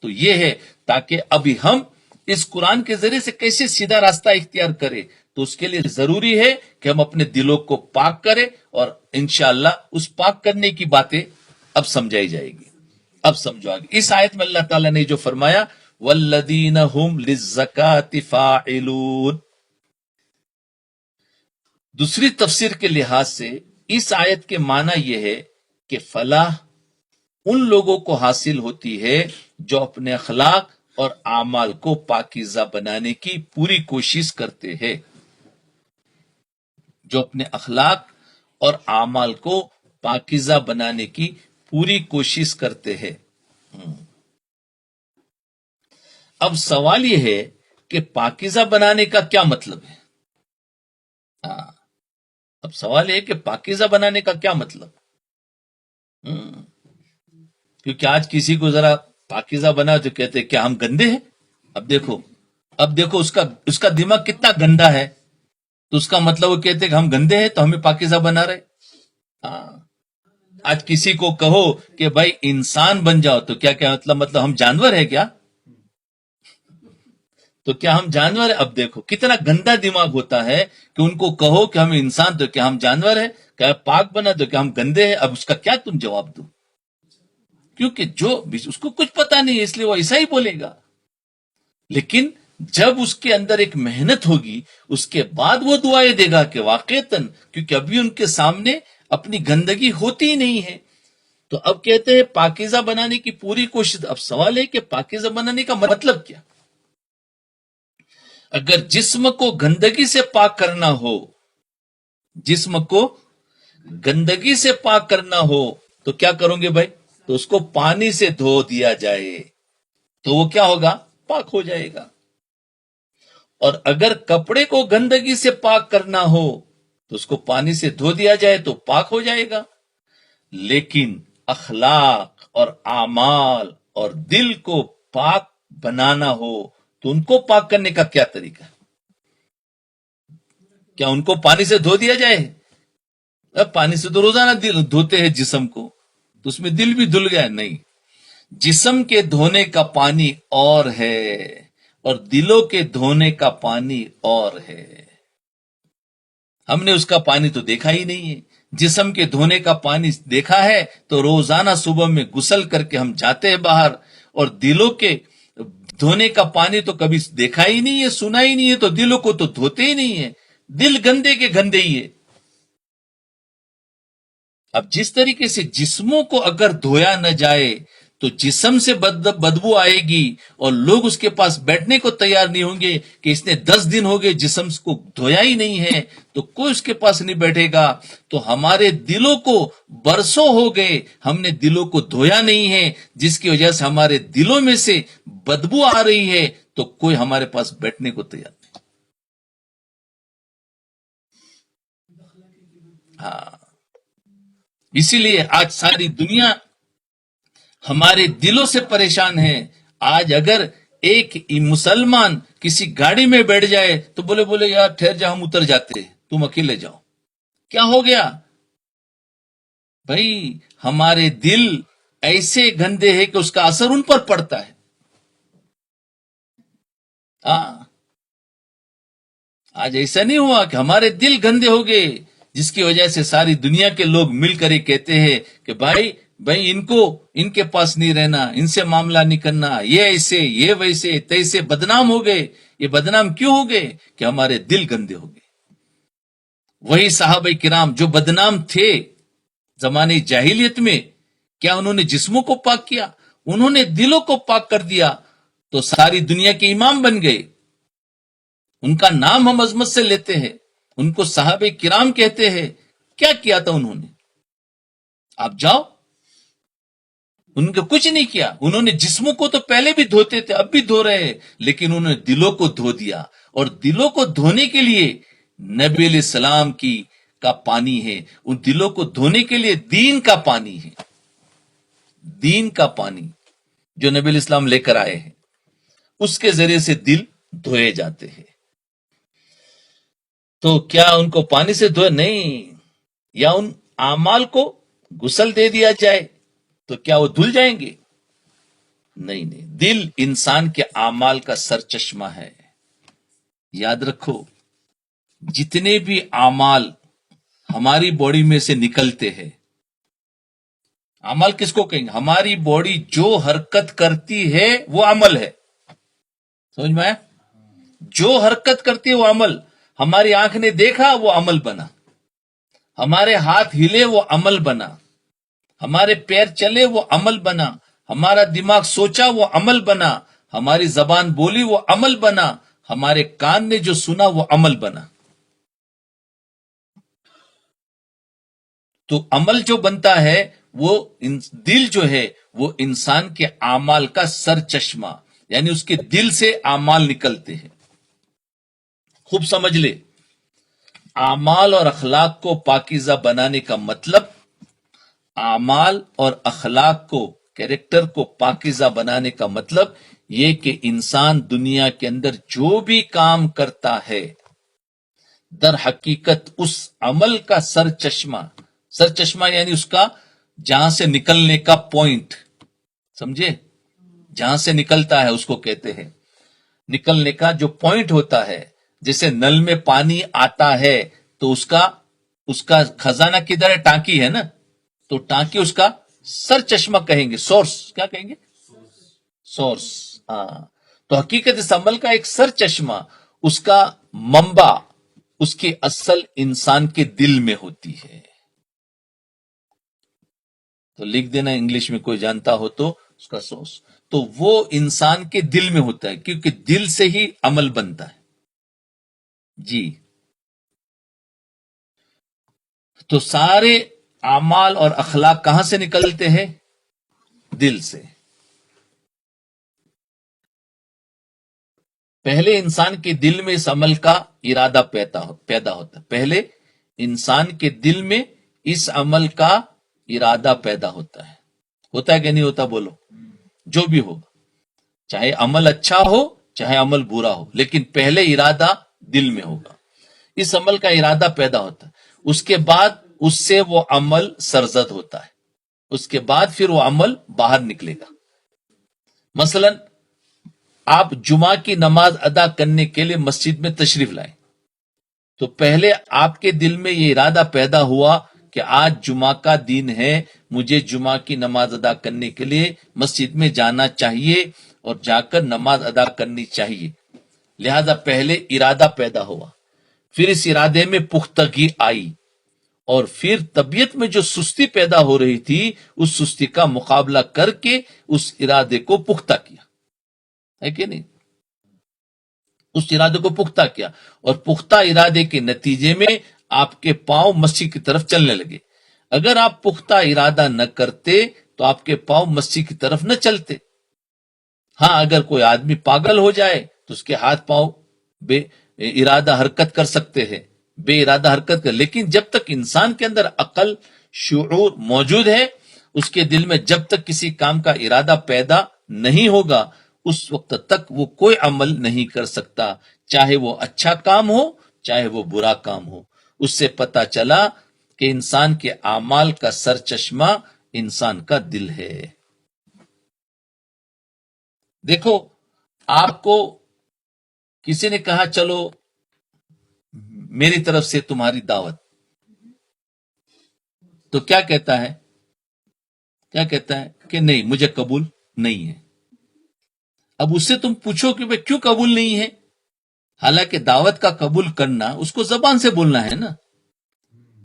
تو یہ ہے تاکہ ابھی ہم اس قرآن کے ذریعے سے کیسے سیدھا راستہ اختیار کریں، تو اس کے لیے ضروری ہے کہ ہم اپنے دلوں کو پاک کریں، اور انشاءاللہ اس پاک کرنے کی باتیں اب سمجھائی جائے گی۔ اب سمجھو آگے اس آیت میں اللہ تعالیٰ نے جو فرمایا والذین هم للزکاة فاعلون، دوسری تفسیر کے لحاظ سے اس آیت کے معنی یہ ہے کہ فلاح ان لوگوں کو حاصل ہوتی ہے جو اپنے اخلاق اور اعمال کو پاکیزہ بنانے کی پوری کوشش کرتے ہیں، جو اپنے اخلاق اور اعمال کو پاکیزہ بنانے کی پوری کوشش کرتے ہیں۔ اب سوال یہ ہے کہ پاکیزہ بنانے کا کیا مطلب ہے؟ ہاں، اب سوال یہ ہے کہ پاکیزہ بنانے کا کیا مطلب؟ کیونکہ آج کسی کو ذرا پاکیزہ بنا تو کہتے ہیں کیا ہم گندے ہیں؟ اب دیکھو اس کا دماغ کتنا گندا ہے، تو اس کا مطلب وہ کہتے ہیں کہ ہم گندے ہیں تو ہمیں پاکیزہ بنا رہے۔ ہاں، آج کسی کو کہو کہ بھائی انسان بن جاؤ تو کیا مطلب ہم جانور ہیں کیا؟ تو کیا ہم جانور ہیں؟ اب دیکھو کتنا گندا دماغ ہوتا ہے کہ ان کو کہو کہ ہم انسان تو کیا ہم جانور ہیں، کیا پاک بنا تو کیا ہم گندے ہیں؟ اب اس کا کیا تم جواب دو؟ کیونکہ اس کو کچھ پتا نہیں ہے، اس لیے وہ ایسا ہی بولے گا۔ لیکن جب اس کے اندر ایک محنت ہوگی اس کے بعد وہ دعائیں دے گا کہ واقعتاً، کیونکہ ابھی ان کے سامنے اپنی گندگی ہوتی ہی نہیں ہے۔ تو اب کہتے ہیں پاکیزہ بنانے کی پوری کوشش۔ اب سوال ہے کہ پاکیزہ بنانے کا مطلب کیا؟ اگر جسم کو گندگی سے پاک کرنا ہو، جسم کو گندگی سے پاک کرنا ہو تو کیا کروں گے بھائی؟ تو اس کو پانی سے دھو دیا جائے تو وہ کیا ہوگا؟ پاک ہو جائے گا۔ اور اگر کپڑے کو گندگی سے پاک کرنا ہو تو اس کو پانی سے دھو دیا جائے تو پاک ہو جائے گا۔ لیکن اخلاق اور اعمال اور دل کو پاک بنانا ہو تو ان کو پاک کرنے کا کیا طریقہ ہے؟ کیا ان کو پانی سے دھو دیا جائے؟ اب پانی سے تو روزانہ دھوتے ہیں جسم کو، تو اس میں دل بھی دھل گیا؟ نہیں، جسم کے دھونے کا پانی اور ہے اور دلوں کے دھونے کا پانی اور ہے۔ ہم نے اس کا پانی تو دیکھا ہی نہیں ہے۔ جسم کے دھونے کا پانی دیکھا ہے تو روزانہ صبح میں غسل کر کے ہم جاتے ہیں باہر، اور دلوں کے دھونے کا پانی تو کبھی دیکھا ہی نہیں ہے، سنا ہی نہیں ہے، تو دلوں کو تو دھوتے ہی نہیں ہے۔ دل گندے کے گندے ہی ہے۔ اب جس طریقے سے جسموں کو اگر دھویا نہ جائے تو جسم سے بدبو آئے گی اور لوگ اس کے پاس بیٹھنے کو تیار نہیں ہوں گے کہ اس نے 10 دن ہو گئے جسم کو دھویا ہی نہیں ہے، تو کوئی اس کے پاس نہیں بیٹھے گا۔ تو ہمارے دلوں کو برسوں ہو گئے ہم نے دلوں کو دھویا نہیں ہے، جس کی وجہ سے ہمارے دلوں میں سے بدبو آ رہی ہے، تو کوئی ہمارے پاس بیٹھنے کو تیار نہیں۔ ہاں، اسی لیے آج ساری دنیا ہمارے دلوں سے پریشان ہے۔ آج اگر ایک مسلمان کسی گاڑی میں بیٹھ جائے تو بولے یار ٹھہر جا، ہم اتر جاتے، تم اکیلے جاؤ۔ کیا ہو گیا بھائی؟ ہمارے دل ایسے گندے ہیں کہ اس کا اثر ان پر پڑتا ہے۔ ہاں، آج ایسا نہیں ہوا کہ ہمارے دل گندے ہو گئے جس کی وجہ سے ساری دنیا کے لوگ مل کر ہی کہتے ہیں کہ بھائی ان کے پاس نہیں رہنا، ان سے معاملہ نہیں کرنا، یہ ایسے یہ ویسے تیسے بدنام ہو گئے۔ یہ بدنام کیوں ہو گئے؟ کہ ہمارے دل گندے ہو گئے۔ وہی صحابہ کرام جو بدنام تھے زمانے جاہلیت میں، کیا انہوں نے جسموں کو پاک کیا؟ انہوں نے دلوں کو پاک کر دیا، تو ساری دنیا کے امام بن گئے۔ ان کا نام ہم عظمت سے لیتے ہیں، ان کو صحابہ کرام کہتے ہیں۔ کیا کیا تھا انہوں نے؟ آپ جاؤ، ان کو کچھ نہیں کیا۔ انہوں نے جسموں کو تو پہلے بھی دھوتے تھے، اب بھی دھو رہے ہیں، لیکن انہوں نے دلوں کو دھو دیا۔ اور دلوں کو دھونے کے لیے نبی علیہ السلام کا پانی ہے، ان دلوں کو دھونے کے لیے دین کا پانی ہے، دین کا پانی جو نبی علیہ السلام لے کر آئے ہیں، اس کے ذریعے سے دل دھوئے جاتے ہیں۔ تو کیا ان کو پانی سے دھوئے؟ نہیں، یا ان اعمال کو غسل دے دیا جائے تو کیا وہ دھل جائیں گے؟ نہیں، دل انسان کے اعمال کا سر چشمہ ہے۔ یاد رکھو، جتنے بھی اعمال ہماری باڈی میں سے نکلتے ہیں، عمل کس کو کہیں گے؟ ہماری باڈی جو حرکت کرتی ہے وہ عمل ہے، سمجھ میں آیا؟ جو حرکت کرتی ہے وہ عمل۔ ہماری آنکھ نے دیکھا وہ عمل بنا، ہمارے ہاتھ ہلے وہ عمل بنا، ہمارے پیر چلے وہ عمل بنا، ہمارا دماغ سوچا وہ عمل بنا، ہماری زبان بولی وہ عمل بنا، ہمارے کان نے جو سنا وہ عمل بنا۔ تو عمل جو بنتا ہے وہ دل جو ہے وہ انسان کے اعمال کا سر چشمہ، یعنی اس کے دل سے اعمال نکلتے ہیں۔ خوب سمجھ لے، اعمال اور اخلاق کو پاکیزہ بنانے کا مطلب، اعمال اور اخلاق کو، کیریکٹر کو پاکیزہ بنانے کا مطلب یہ کہ انسان دنیا کے اندر جو بھی کام کرتا ہے، در حقیقت اس عمل کا سر چشمہ یعنی اس کا جہاں سے نکلنے کا پوائنٹ، سمجھے؟ جہاں سے نکلتا ہے اس کو کہتے ہیں، نکلنے کا جو پوائنٹ ہوتا ہے۔ جیسے نل میں پانی آتا ہے تو اس کا خزانہ کدھر ہے؟ ٹانکی ہے نا، تو ٹانکی اس کا سر چشمہ کہیں گے، سورس، کیا کہیں گے؟ سورس۔ ہاں، تو حقیقت اس عمل کا ایک سر چشمہ، اس کا منبع، اس کی اصل انسان کے دل میں ہوتی ہے۔ تو لکھ دینا انگلش میں کوئی جانتا ہو تو اس کا سورس، تو وہ انسان کے دل میں ہوتا ہے، کیونکہ دل سے ہی عمل بنتا ہے۔ جی، تو سارے اعمال اور اخلاق کہاں سے نکلتے ہیں؟ دل سے۔ پہلے انسان کے دل میں اس عمل کا ارادہ پیدا ہوتا ہے، پہلے انسان کے دل میں اس عمل کا ارادہ پیدا ہوتا ہے کہ نہیں ہوتا؟ بولو، جو بھی ہوگا، چاہے عمل اچھا ہو چاہے عمل برا ہو، لیکن پہلے ارادہ دل میں ہوگا، اس عمل کا ارادہ پیدا ہوتا ہے، اس کے بعد اس سے وہ عمل سرزد ہوتا ہے، اس کے بعد پھر وہ عمل باہر نکلے گا۔ مثلا آپ جمعہ کی نماز ادا کرنے کے لیے مسجد میں تشریف لائیں، تو پہلے آپ کے دل میں یہ ارادہ پیدا ہوا کہ آج جمعہ کا دن ہے، مجھے جمعہ کی نماز ادا کرنے کے لیے مسجد میں جانا چاہیے اور جا کر نماز ادا کرنی چاہیے، لہذا پہلے ارادہ پیدا ہوا، پھر اس ارادے میں پختگی آئی، اور پھر طبیعت میں جو سستی پیدا ہو رہی تھی اس سستی کا مقابلہ کر کے اس ارادے کو پختہ کیا، ہے کہ نہیں؟ اس ارادے کو پختہ کیا، اور پختہ ارادے کے نتیجے میں آپ کے پاؤں مسجد کی طرف چلنے لگے۔ اگر آپ پختہ ارادہ نہ کرتے تو آپ کے پاؤں مسجد کی طرف نہ چلتے۔ ہاں، اگر کوئی آدمی پاگل ہو جائے تو اس کے ہاتھ پاؤں بے ارادہ حرکت کر سکتے ہیں، بے ارادہ حرکت کر، لیکن جب تک انسان کے اندر عقل، شعور موجود ہے، اس کے دل میں جب تک کسی کام کا ارادہ پیدا نہیں ہوگا اس وقت تک وہ کوئی عمل نہیں کر سکتا، چاہے وہ اچھا کام ہو چاہے وہ برا کام ہو۔ اس سے پتا چلا کہ انسان کے اعمال کا سرچشمہ انسان کا دل ہے۔ دیکھو، آپ کو کسی نے کہا چلو میری طرف سے تمہاری دعوت، تو کیا کہتا ہے؟ کیا کہتا ہے کہ نہیں، مجھے قبول نہیں ہے۔ اب اس سے تم پوچھو کہ بھئی کیوں قبول نہیں ہے؟ حالانکہ دعوت کا قبول کرنا اس کو زبان سے بولنا ہے نا،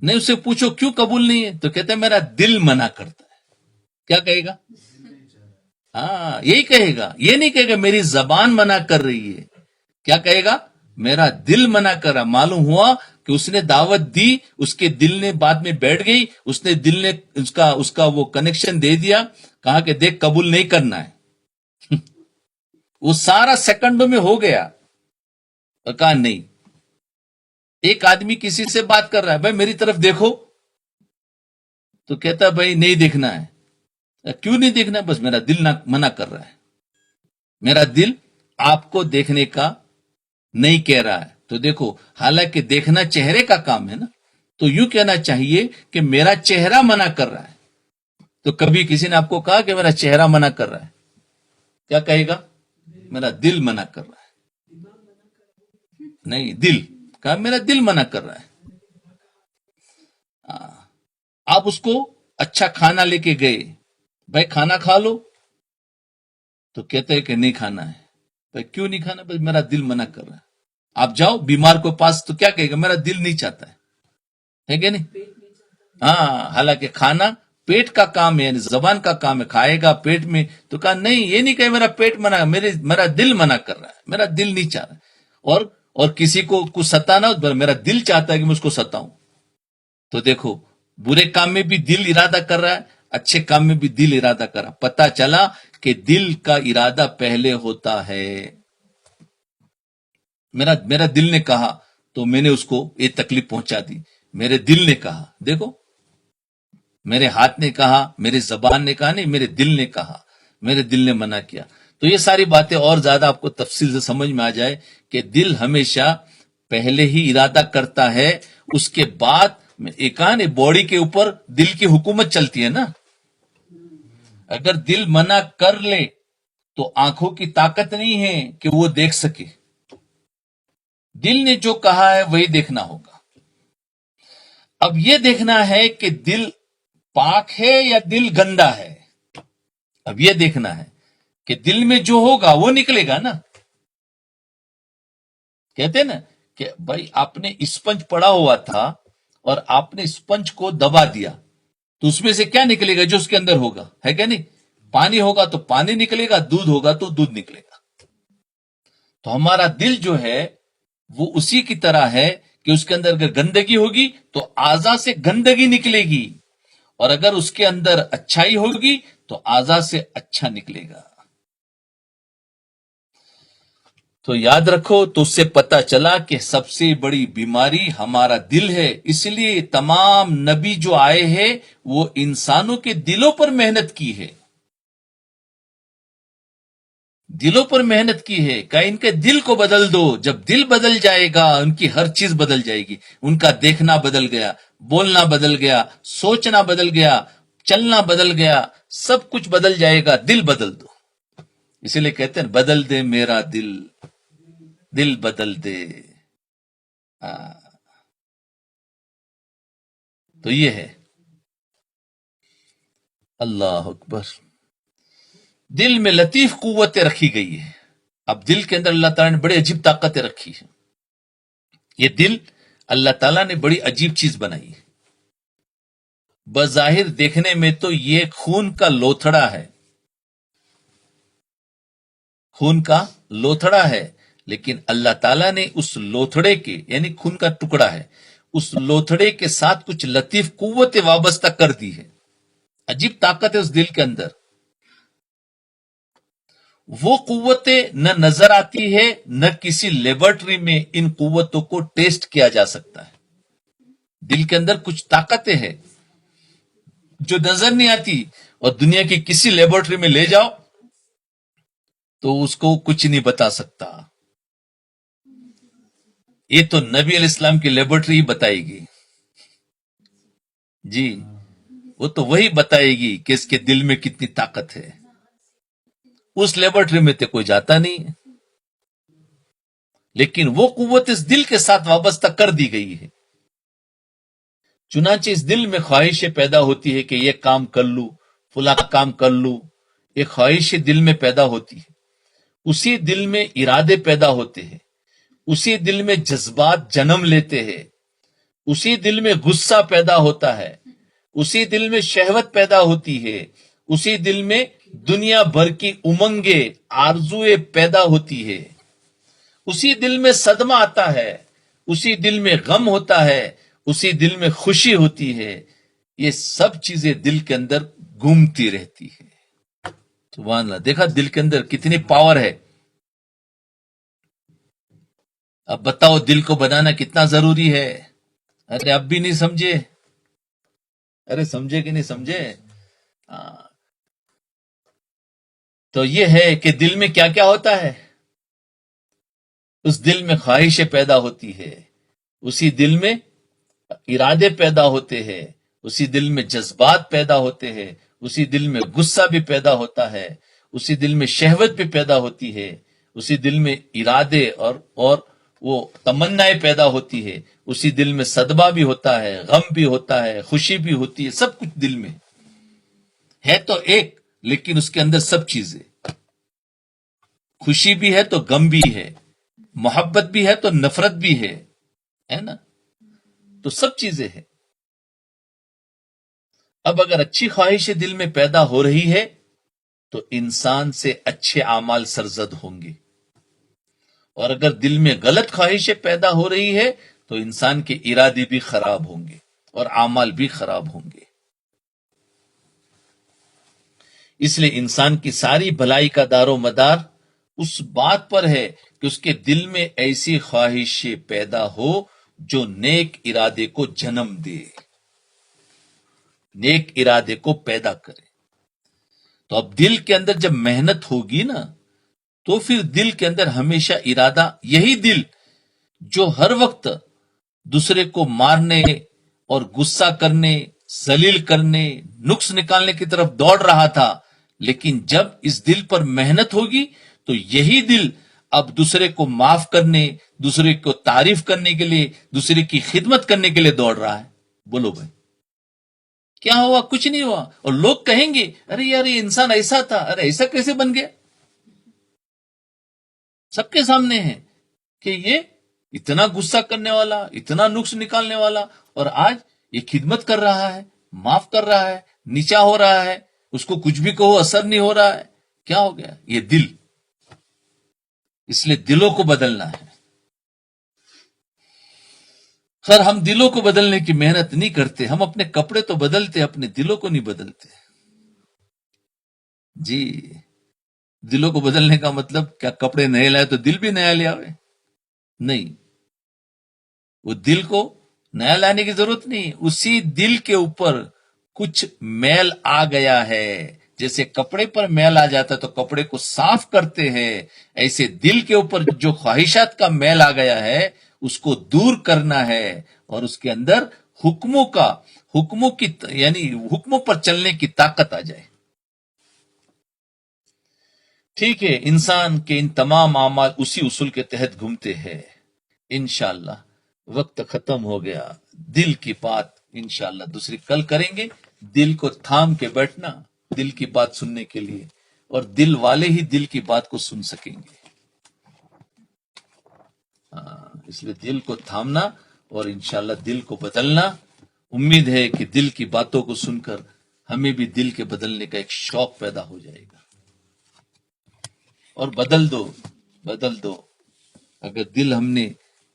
نہیں، اس سے پوچھو کیوں قبول نہیں ہے، تو کہتا ہے میرا دل منع کرتا ہے۔ کیا کہے گا؟ ہاں، یہی کہے گا، یہ نہیں کہے گا میری زبان منع کر رہی ہے۔ کیا کہے گا؟ میرا دل منع کر رہا۔ معلوم ہوا کہ اس نے دعوت دی، اس کے دل نے بعد میں بیٹھ گئی، اس نے دل نے اس کا وہ کنیکشن دے دیا، کہا کہ دیکھ قبول نہیں کرنا ہے۔ وہ سارا سیکنڈوں میں ہو گیا، اور کہا نہیں۔ ایک آدمی کسی سے بات کر رہا ہے، بھائی میری طرف دیکھو، تو کہتا ہے بھائی نہیں دیکھنا ہے۔ کیوں نہیں دیکھنا ہے؟ بس میرا دل منع کر رہا ہے، میرا دل آپ کو دیکھنے کا نہیں کہہ رہا ہے۔ تو دیکھو، حالانکہ دیکھنا چہرے کا کام ہے نا، تو یوں کہنا چاہیے کہ میرا چہرہ منع کر رہا ہے۔ تو کبھی کسی نے آپ کو کہا کہ میرا چہرہ منع کر رہا ہے، کیا کہے گا؟ میرا دل منع کر رہا ہے۔ نہیں، دل کہا میرا دل منع کر رہا ہے۔ آپ اس کو اچھا کھانا لے کے گئے، بھائی کھانا کھا لو، تو کہتے ہیں کہ نہیں کھانا ہے۔ بھائی کیوں نہیں کھانا؟ بھائی میرا دل منع کر رہا ہے۔ آپ جاؤ بیمار کو پاس، تو کیا کہے گا؟ میرا دل نہیں چاہتا ہے کہ نہیں؟ ہاں، حالانکہ کھانا پیٹ کا کام ہے، یعنی زبان کا کام ہے، کھائے گا پیٹ میں، تو کہا نہیں، یہ نہیں کہ میرا پیٹ منع، میرا دل منع کر رہا ہے، میرا دل نہیں چاہ رہا۔ اور کسی کو کچھ ستانا ہو، میرا دل چاہتا ہے کہ میں اس کو ستاؤں۔ تو دیکھو، برے کام میں بھی دل ارادہ کر رہا ہے، اچھے کام میں بھی دل ارادہ کر رہا۔ پتا چلا کہ دل کا ارادہ پہلے ہوتا ہے۔ میرا دل نے کہا تو میں نے اس کو یہ تکلیف پہنچا دی، میرے دل نے کہا۔ دیکھو، میرے ہاتھ نے کہا، میرے زبان نے کہا نہیں، میرے دل نے کہا، میرے دل نے منع کیا۔ تو یہ ساری باتیں اور زیادہ آپ کو تفصیل سے سمجھ میں آ جائے کہ دل ہمیشہ پہلے ہی ارادہ کرتا ہے، اس کے بعد ایک باڈی کے اوپر دل کی حکومت چلتی ہے نا۔ اگر دل منع کر لے تو آنکھوں کی طاقت نہیں ہے کہ وہ دیکھ سکے، دل نے جو کہا ہے وہی دیکھنا ہوگا۔ اب یہ دیکھنا ہے کہ دل پاک ہے یا دل گندا ہے، اب یہ دیکھنا ہے کہ دل میں جو ہوگا وہ نکلے گا نا۔ کہتے ہیں نا کہ بھائی آپ نے اسپنج پڑا ہوا تھا اور آپ نے اسپنج کو دبا دیا، تو اس میں سے کیا نکلے گا؟ جو اس کے اندر ہوگا، ہے کہ نہیں؟ پانی ہوگا تو پانی نکلے گا، دودھ ہوگا تو دودھ نکلے گا۔ تو ہمارا دل جو ہے وہ اسی کی طرح ہے کہ اس کے اندر اگر گندگی ہوگی تو اعضاء سے گندگی نکلے گی، اور اگر اس کے اندر اچھائی ہوگی تو اعضاء سے اچھا نکلے گا۔ تو یاد رکھو، تو اس سے پتا چلا کہ سب سے بڑی بیماری ہمارا دل ہے۔ اس لیے تمام نبی جو آئے ہیں وہ انسانوں کے دلوں پر محنت کی ہے، دلوں پر محنت کی ہے کہ ان کے دل کو بدل دو۔ جب دل بدل جائے گا ان کی ہر چیز بدل جائے گی، ان کا دیکھنا بدل گیا، بولنا بدل گیا، سوچنا بدل گیا، چلنا بدل گیا، سب کچھ بدل جائے گا، دل بدل دو۔ اسی لیے کہتے ہیں بدل دے میرا دل، دل بدل دے۔ تو یہ ہے، اللہ اکبر۔ دل میں لطیف قوتیں رکھی گئی ہے۔ اب دل کے اندر اللہ تعالیٰ نے بڑی عجیب طاقتیں رکھی ہیں۔ یہ دل اللہ تعالیٰ نے بڑی عجیب چیز بنائی ہے۔ بظاہر دیکھنے میں تو یہ خون کا لوتھڑا ہے، خون کا لوتھڑا ہے، لیکن اللہ تعالیٰ نے اس لوتھڑے کے، یعنی خون کا ٹکڑا ہے، اس لوتھڑے کے ساتھ کچھ لطیف قوت وابستہ کر دی ہے. عجیب طاقت ہے اس دل کے اندر. وہ قوتیں نہ نظر آتی ہے، نہ کسی لیبارٹری میں ان قوتوں کو ٹیسٹ کیا جا سکتا ہے. دل کے اندر کچھ طاقتیں ہیں جو نظر نہیں آتی، اور دنیا کی کسی لیبارٹری میں لے جاؤ تو اس کو کچھ نہیں بتا سکتا. یہ تو نبی علیہ السلام کی لیبارٹری ہی بتائے گی. جی، وہ تو وہی بتائے گی کہ اس کے دل میں کتنی طاقت ہے. اس لیبارٹری میں تو کوئی جاتا نہیں ہے، لیکن وہ قوت اس دل کے ساتھ وابستہ کر دی گئی ہے. چنانچہ اس دل میں خواہشیں پیدا ہوتی ہے کہ یہ کام کر لوں، فلاں کام کر لوں. یہ خواہشیں دل میں پیدا ہوتی ہے، اسی دل میں ارادے پیدا ہوتے ہیں، اسی دل میں جذبات جنم لیتے ہیں، اسی دل میں غصہ پیدا ہوتا ہے، اسی دل میں شہوت پیدا ہوتی ہے، اسی دل میں دنیا بھر کی امنگیں آرزویں پیدا ہوتی ہے، اسی دل میں صدمہ آتا ہے، اسی دل میں غم ہوتا ہے، اسی دل میں خوشی ہوتی ہے. یہ سب چیزیں دل کے اندر گھومتی رہتی ہے. سبحان اللہ. دیکھا دل کے اندر کتنی پاور ہے. اب بتاؤ دل کو بنانا کتنا ضروری ہے. ارے اب بھی نہیں سمجھے؟ ارے سمجھے کہ نہیں سمجھے؟ ہاں. تو یہ ہے کہ دل میں کیا کیا ہوتا ہے. اس دل میں خواہشیں پیدا ہوتی ہے، اسی دل میں ارادے پیدا ہوتے ہیں، اسی دل میں جذبات پیدا ہوتے ہیں، اسی دل میں غصہ بھی پیدا ہوتا ہے، اسی دل میں شہوت بھی پیدا ہوتی ہے، اسی دل میں ارادے اور وہ تمنائیں پیدا ہوتی ہے، اسی دل میں صدمہ بھی ہوتا ہے، غم بھی ہوتا ہے، خوشی بھی ہوتی ہے. سب کچھ دل میں ہے تو ایک، لیکن اس کے اندر سب چیزیں، خوشی بھی ہے تو غم بھی ہے، محبت بھی ہے تو نفرت بھی ہے نا. تو سب چیزیں ہیں. اب اگر اچھی خواہشیں دل میں پیدا ہو رہی ہے تو انسان سے اچھے اعمال سرزد ہوں گے، اور اگر دل میں غلط خواہشیں پیدا ہو رہی ہے تو انسان کے ارادے بھی خراب ہوں گے اور اعمال بھی خراب ہوں گے. اس لیے انسان کی ساری بھلائی کا دار و مدار اس بات پر ہے کہ اس کے دل میں ایسی خواہشیں پیدا ہو جو نیک ارادے کو جنم دے، نیک ارادے کو پیدا کرے. تو اب دل کے اندر جب محنت ہوگی نا تو پھر دل کے اندر ہمیشہ ارادہ، یہی دل جو ہر وقت دوسرے کو مارنے اور غصہ کرنے، ذلیل کرنے، نقص نکالنے کی طرف دوڑ رہا تھا، لیکن جب اس دل پر محنت ہوگی تو یہی دل اب دوسرے کو معاف کرنے، دوسرے کو تعریف کرنے کے لیے، دوسرے کی خدمت کرنے کے لیے دوڑ رہا ہے. بولو بھائی کیا ہوا؟ کچھ نہیں ہوا. اور لوگ کہیں گے ارے یار یہ انسان ایسا تھا، ارے ایسا کیسے بن گیا؟ سب کے سامنے ہے کہ یہ اتنا غصہ کرنے والا، اتنا نقص نکالنے والا، اور آج یہ خدمت کر رہا ہے، معاف کر رہا ہے، نیچا ہو رہا ہے، اس کو کچھ بھی کہو اثر نہیں ہو رہا ہے. کیا ہو گیا؟ یہ دل. اس لیے دلوں کو بدلنا ہے. خیر ہم دلوں کو بدلنے کی محنت نہیں کرتے، ہم اپنے کپڑے تو بدلتے، اپنے دلوں کو نہیں بدلتے. جی، دلوں کو بدلنے کا مطلب کیا کپڑے نئے لائے تو دل بھی نیا لے آوے؟ نہیں، وہ دل کو نیا لانے کی ضرورت نہیں. اسی دل کے اوپر کچھ میل آ گیا ہے. جیسے کپڑے پر میل آ جاتا ہے تو کپڑے کو صاف کرتے ہیں، ایسے دل کے اوپر جو خواہشات کا میل آ گیا ہے اس کو دور کرنا ہے، اور اس کے اندر حکموں کی یعنی حکموں پر چلنے کی طاقت آ جائے. ٹھیک ہے، انسان کے ان تمام اعمال اسی اصول کے تحت گھومتے ہیں. انشاءاللہ وقت ختم ہو گیا. دل کی بات انشاءاللہ دوسری کل کریں گے. دل کو تھام کے بیٹھنا دل کی بات سننے کے لیے، اور دل والے ہی دل کی بات کو سن سکیں گے. اس لیے دل کو تھامنا اور انشاءاللہ دل کو بدلنا، امید ہے کہ دل کی باتوں کو سن کر ہمیں بھی دل کے بدلنے کا ایک شوق پیدا ہو جائے گا، اور بدل دو، بدل دو۔ اگر دل ہم نے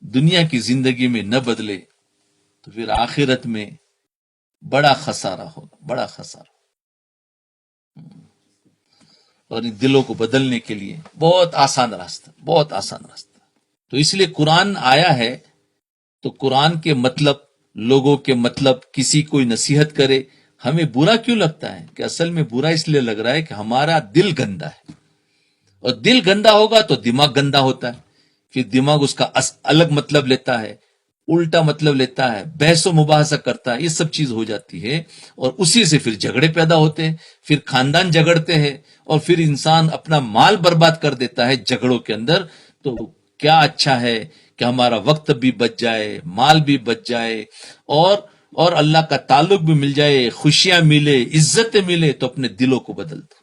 دنیا کی زندگی میں نہ بدلے تو پھر آخرت میں بڑا خسارہ ہوگا، بڑا خسارہ۔ اور ان دلوں کو بدلنے کے لیے بہت آسان راستہ، بہت آسان راستہ۔ تو اس لیے قرآن آیا ہے تو قرآن کے مطلب، لوگوں کے مطلب، کسی کوئی نصیحت کرے، ہمیں برا کیوں لگتا ہے؟ کہ اصل میں برا اس لیے لگ رہا ہے کہ ہمارا دل گندا ہے، اور دل گندا ہوگا تو دماغ گندا ہوتا ہے، پھر دماغ اس کا الگ مطلب لیتا ہے، الٹا مطلب لیتا ہے، بحث و مباحثہ کرتا ہے، یہ سب چیز ہو جاتی ہے، اور اسی سے پھر جھگڑے پیدا ہوتے ہیں، پھر خاندان جھگڑتے ہیں، اور پھر انسان اپنا مال برباد کر دیتا ہے جھگڑوں کے اندر۔ تو کیا اچھا ہے کہ ہمارا وقت بھی بچ جائے، مال بھی بچ جائے، اور اللہ کا تعلق بھی مل جائے، خوشیاں ملے، عزتیں ملے، تو اپنے دلوں کو بدل دو۔